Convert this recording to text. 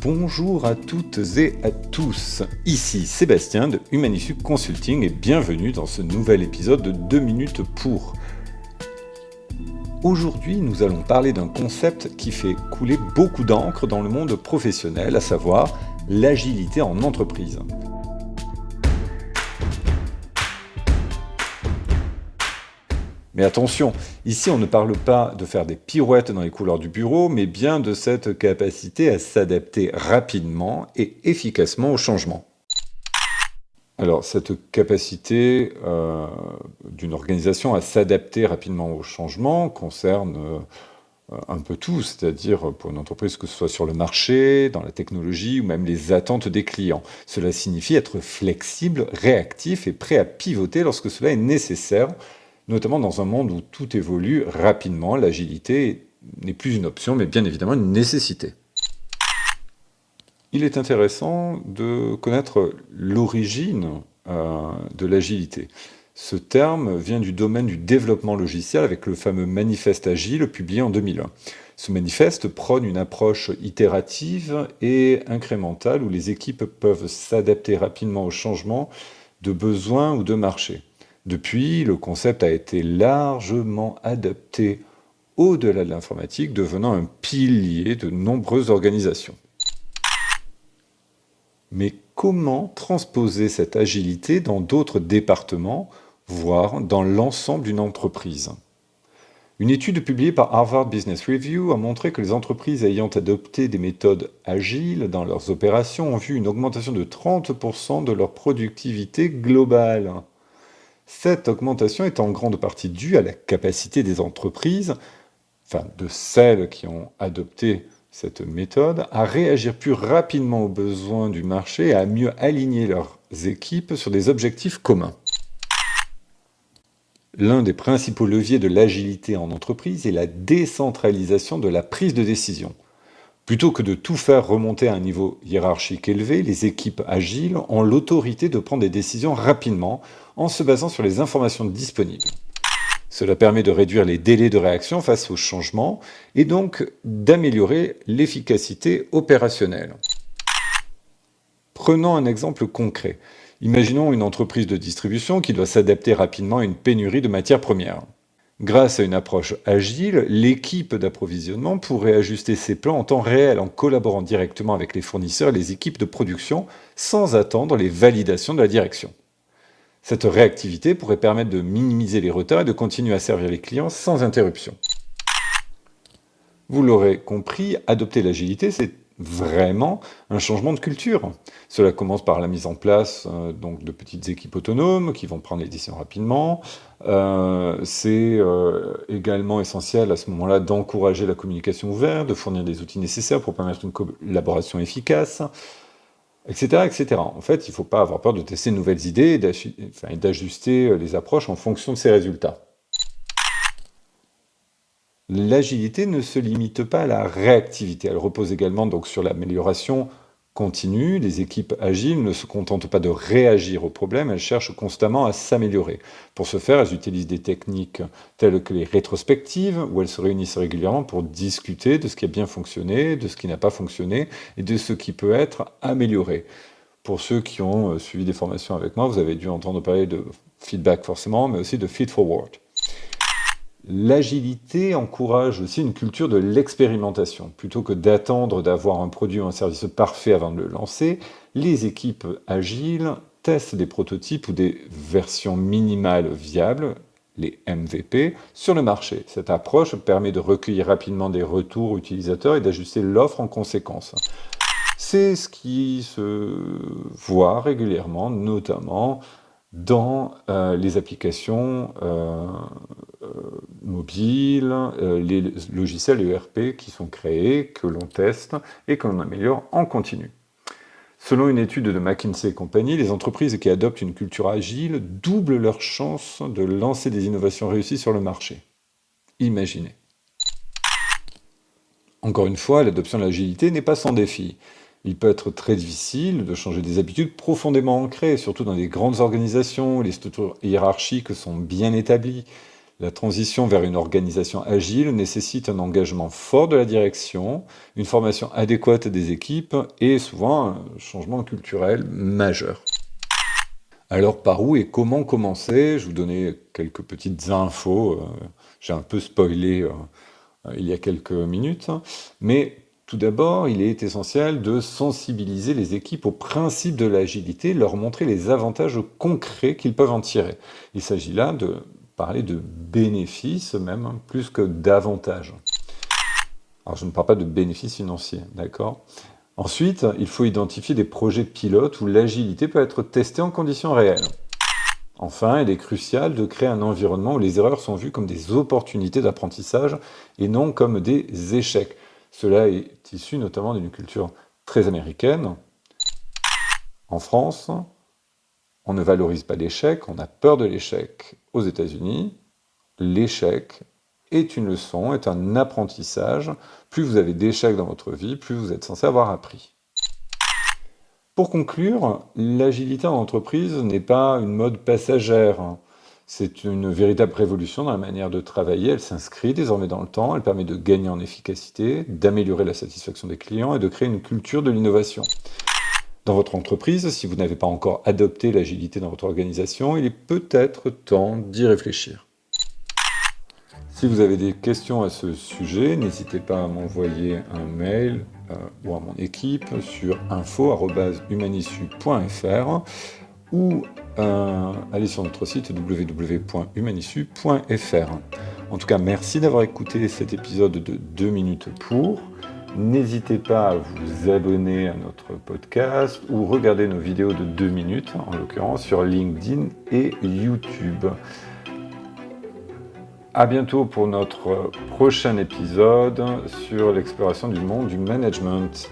Bonjour à toutes et à tous, ici Sébastien de Humanissu Consulting et bienvenue dans ce nouvel épisode de 2 minutes pour. Aujourd'hui, nous allons parler d'un concept qui fait couler beaucoup d'encre dans le monde professionnel, à savoir l'agilité en entreprise. Mais attention, ici on ne parle pas de faire des pirouettes dans les couloirs du bureau, mais bien de cette capacité à s'adapter rapidement et efficacement au changement. Alors cette capacité d'une organisation à s'adapter rapidement au changement concerne un peu tout, c'est-à-dire pour une entreprise que ce soit sur le marché, dans la technologie ou même les attentes des clients. Cela signifie être flexible, réactif et prêt à pivoter lorsque cela est nécessaire, notamment dans un monde où tout évolue rapidement. L'agilité n'est plus une option, mais bien évidemment une nécessité. Il est intéressant de connaître l'origine de l'agilité. Ce terme vient du domaine du développement logiciel avec le fameux manifeste agile publié en 2001. Ce manifeste prône une approche itérative et incrémentale où les équipes peuvent s'adapter rapidement aux changements de besoins ou de marché. Depuis, le concept a été largement adapté au-delà de l'informatique, devenant un pilier de nombreuses organisations. Mais comment transposer cette agilité dans d'autres départements, voire dans l'ensemble d'une entreprise ? Une étude publiée par Harvard Business Review a montré que les entreprises ayant adopté des méthodes agiles dans leurs opérations ont vu une augmentation de 30% de leur productivité globale. Cette augmentation est en grande partie due à la capacité des entreprises, enfin de celles qui ont adopté cette méthode, à réagir plus rapidement aux besoins du marché et à mieux aligner leurs équipes sur des objectifs communs. L'un des principaux leviers de l'agilité en entreprise est la décentralisation de la prise de décision. Plutôt que de tout faire remonter à un niveau hiérarchique élevé, les équipes agiles ont l'autorité de prendre des décisions rapidement en se basant sur les informations disponibles. Cela permet de réduire les délais de réaction face aux changements et donc d'améliorer l'efficacité opérationnelle. Prenons un exemple concret. Imaginons une entreprise de distribution qui doit s'adapter rapidement à une pénurie de matières premières. Grâce à une approche agile, l'équipe d'approvisionnement pourrait ajuster ses plans en temps réel en collaborant directement avec les fournisseurs et les équipes de production sans attendre les validations de la direction. Cette réactivité pourrait permettre de minimiser les retards et de continuer à servir les clients sans interruption. Vous l'aurez compris, adopter l'agilité, c'est vraiment un changement de culture. Cela commence par la mise en place donc de petites équipes autonomes qui vont prendre les décisions rapidement. C'est également essentiel à ce moment-là d'encourager la communication ouverte, de fournir des outils nécessaires pour permettre une collaboration efficace, etc., etc. En fait, il ne faut pas avoir peur de tester de nouvelles idées et d'ajuster les approches en fonction de ces résultats. L'agilité ne se limite pas à la réactivité, elle repose également donc sur l'amélioration continue. Les équipes agiles ne se contentent pas de réagir aux problèmes, elles cherchent constamment à s'améliorer. Pour ce faire, elles utilisent des techniques telles que les rétrospectives, où elles se réunissent régulièrement pour discuter de ce qui a bien fonctionné, de ce qui n'a pas fonctionné et de ce qui peut être amélioré. Pour ceux qui ont suivi des formations avec moi, vous avez dû entendre parler de feedback forcément, mais aussi de feed forward. L'agilité encourage aussi une culture de l'expérimentation. Plutôt que d'attendre d'avoir un produit ou un service parfait avant de le lancer, les équipes agiles testent des prototypes ou des versions minimales viables, les MVP, sur le marché. Cette approche permet de recueillir rapidement des retours utilisateurs et d'ajuster l'offre en conséquence. C'est ce qui se voit régulièrement, notamment dans les applications mobiles, les logiciels ERP qui sont créés, que l'on teste et que l'on améliore en continu. Selon une étude de McKinsey & Company, les entreprises qui adoptent une culture agile doublent leurs chances de lancer des innovations réussies sur le marché. Imaginez. Encore une fois, l'adoption de l'agilité n'est pas sans défi. Il peut être très difficile de changer des habitudes profondément ancrées, surtout dans les grandes organisations où les structures hiérarchiques sont bien établies. La transition vers une organisation agile nécessite un engagement fort de la direction, une formation adéquate des équipes et souvent un changement culturel majeur. Alors par où et comment commencer? Je vous donnais quelques petites infos, j'ai un peu spoilé il y a quelques minutes, hein. Mais tout d'abord, il est essentiel de sensibiliser les équipes au principe de l'agilité, leur montrer les avantages concrets qu'ils peuvent en tirer. Il s'agit là de parler de bénéfices même, hein, plus que d'avantages. Alors je ne parle pas de bénéfices financiers, d'accord? Ensuite, il faut identifier des projets pilotes où l'agilité peut être testée en conditions réelles. Enfin, il est crucial de créer un environnement où les erreurs sont vues comme des opportunités d'apprentissage et non comme des échecs. Cela est issu notamment d'une culture très américaine. En France, on ne valorise pas l'échec, on a peur de l'échec. Aux États-Unis, l'échec est une leçon, est un apprentissage. Plus vous avez d'échecs dans votre vie, plus vous êtes censé avoir appris. Pour conclure, l'agilité en entreprise n'est pas une mode passagère, hein. C'est une véritable révolution dans la manière de travailler. Elle s'inscrit désormais dans le temps, elle permet de gagner en efficacité, d'améliorer la satisfaction des clients et de créer une culture de l'innovation. Dans votre entreprise, si vous n'avez pas encore adopté l'agilité dans votre organisation, il est peut-être temps d'y réfléchir. Si vous avez des questions à ce sujet, n'hésitez pas à m'envoyer un mail ou à mon équipe sur info@humanissu.fr ou aller sur notre site www.humanissu.fr. En tout cas, merci d'avoir écouté cet épisode de 2 minutes pour. N'hésitez pas à vous abonner à notre podcast ou regarder nos vidéos de 2 minutes, en l'occurrence sur LinkedIn et YouTube. À bientôt pour notre prochain épisode sur l'exploration du monde du management.